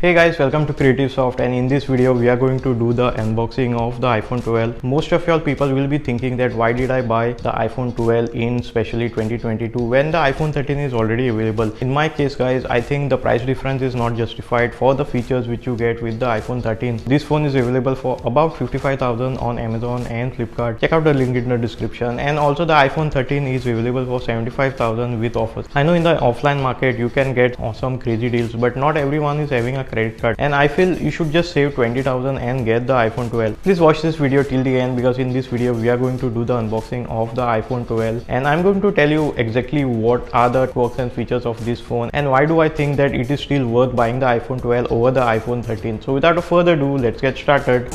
Hey guys, welcome to Creative Soft, and in this video we are going to do the unboxing of the iPhone 12. Most of y'all people will be thinking that why did I buy the iPhone 12 in especially 2022 when the iPhone 13 is already available. In my case guys, I think the price difference is not justified for the features which you get with the iPhone 13. This phone is available for about 55,000 on Amazon and Flipkart. Check out the link in the description. And also the iPhone 13 is available for 75,000 with offers. I know in the offline market you can get awesome crazy deals, but not everyone is having a credit card, and I feel you should just save 20,000 and get the iPhone 12. Please watch this video till the end, because in this video we are going to do the unboxing of the iPhone 12 and I'm going to tell you exactly what are the perks and features of this phone and why do I think that it is still worth buying the iPhone 12 over the iPhone 13. So without further ado, let's get started.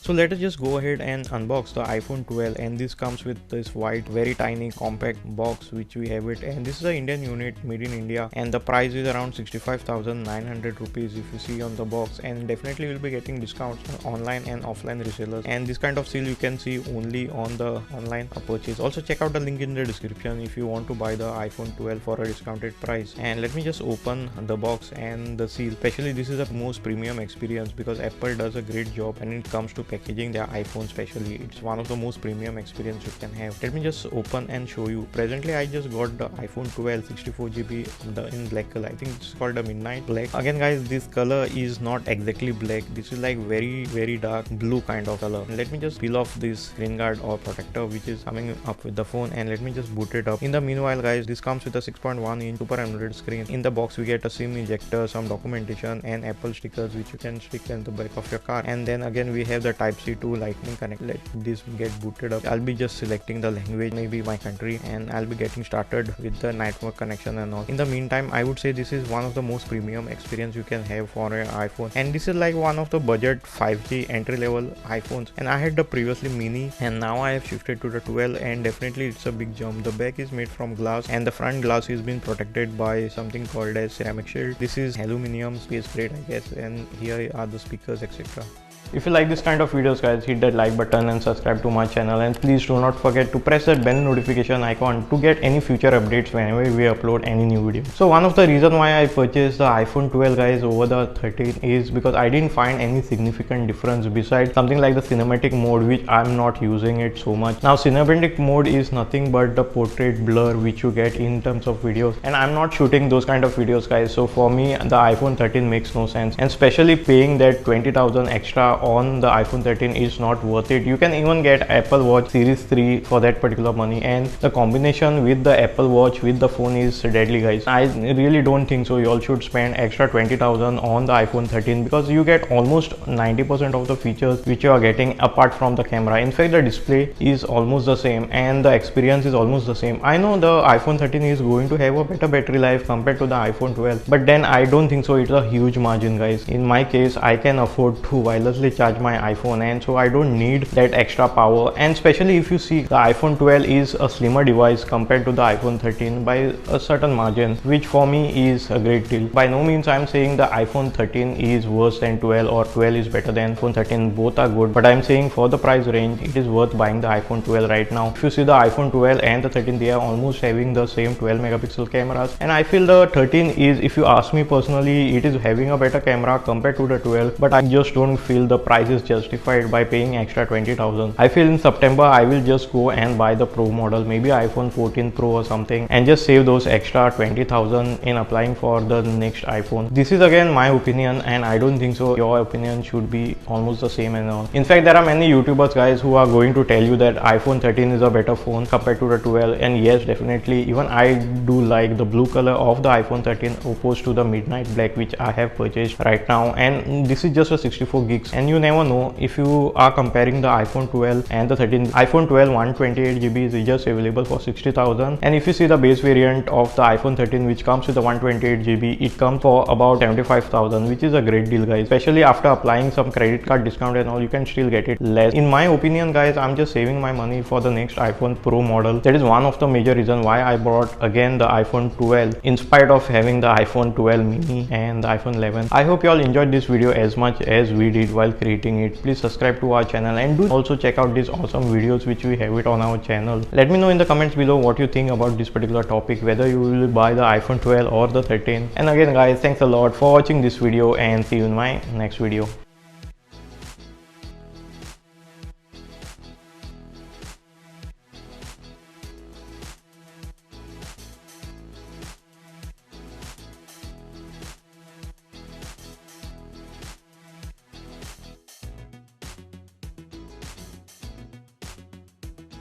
So let us just go ahead and unbox the iPhone 12, and this comes with this white very tiny compact box which we have it, and this is an Indian unit made in India, and the price is around 65,900 rupees if you see on the box, and definitely will be getting discounts on online and offline resellers, and this kind of seal you can see only on the online purchase. Also check out the link in the description if you want to buy the iPhone 12 for a discounted price. And let me just open the box and the seal. Especially this is the most premium experience because Apple does a great job when it comes to packaging their iPhone. Especially it's one of the most premium experience you can have. Let me just open and show you. Presently I just got the iPhone 12 64GB in black color. I think it's called the midnight black. Again guys, this color is not exactly black. This is like very dark blue kind of color. Let me just peel off this screen guard or protector which is coming up with the phone, and let me just boot it up. In the meanwhile guys, this comes with a 6.1-inch Super AMOLED screen. In the box we get a SIM ejector, some documentation and Apple stickers which you can stick in the back of your car, and then again we have the Type-C to Lightning connect. Let this get booted up. I'll be just selecting the language, maybe my country, and I'll be getting started with the network connection and all. In the meantime, I would say this is one of the most premium experience you can have for an iPhone, and this is like one of the budget 5G entry level iPhones, and I had the previously mini and now I have shifted to the 12, and definitely it's a big jump. The back is made from glass and the front glass is been protected by something called as ceramic shield. This is aluminum space grade I guess, and here are the speakers etc. If you like this kind of videos guys, hit that like button and subscribe to my channel, and please do not forget to press that bell notification icon to get any future updates whenever we upload any new video. So one of the reason why I purchased the iPhone 12 guys over the 13 is because I didn't find any significant difference besides something like the cinematic mode, which I'm not using it so much. Now cinematic mode is nothing but the portrait blur which you get in terms of videos, and I'm not shooting those kind of videos guys, so for me the iPhone 13 makes no sense, and especially paying that 20,000 extra on the iPhone 13 is not worth it. You can even get Apple Watch Series 3 for that particular money, and the combination with the Apple Watch with the phone is deadly guys. I really don't think so you all should spend extra 20,000 on the iPhone 13 because you get almost 90% of the features which you are getting apart from the camera. In fact the display is almost the same and the experience is almost the same. I know the iPhone 13 is going to have a better battery life compared to the iPhone 12, but then I don't think so it's a huge margin guys. In my case I can afford to wirelessly charge my iPhone, and so I don't need that extra power, and especially if you see the iPhone 12 is a slimmer device compared to the iPhone 13 by a certain margin, which for me is a great deal. By no means I'm saying the iPhone 13 is worse than 12 or 12 is better than iPhone 13. Both are good, but I'm saying for the price range it is worth buying the iPhone 12 right now. If you see the iPhone 12 and the 13, they are almost having the same 12 megapixel cameras, and I feel the 13 is, if you ask me personally, it is having a better camera compared to the 12, but I just don't feel the price is justified by paying extra 20,000. I feel in September I will just go and buy the Pro model, maybe iPhone 14 Pro or something, and just save those extra 20,000 in applying for the next iPhone. This is again my opinion, and I don't think so your opinion should be almost the same and all. In fact there are many YouTubers guys who are going to tell you that iPhone 13 is a better phone compared to the 12, and yes, definitely even I do like the blue color of the iPhone 13 opposed to the midnight black which I have purchased right now, and this is just a 64 gigs, and you never know if you are comparing the iPhone 12 and the 13. iPhone 12 128GB is just available for 60,000, and if you see the base variant of the iPhone 13 which comes with the 128GB, it comes for about 75,000, which is a great deal guys. Especially after applying some credit card discount and all, you can still get it less. In my opinion guys, I'm just saving my money for the next iPhone Pro model. That is one of the major reasons why I bought again the iPhone 12 in spite of having the iPhone 12 mini and the iPhone 11. I hope you all enjoyed this video as much as we did while while creating it. Please subscribe to our channel and do also check out these awesome videos which we have it on our channel. Let me know in the comments below what you think about this particular topic, whether you will buy the iPhone 12 or the 13. And again guys, thanks a lot for watching this video and see you in my next video.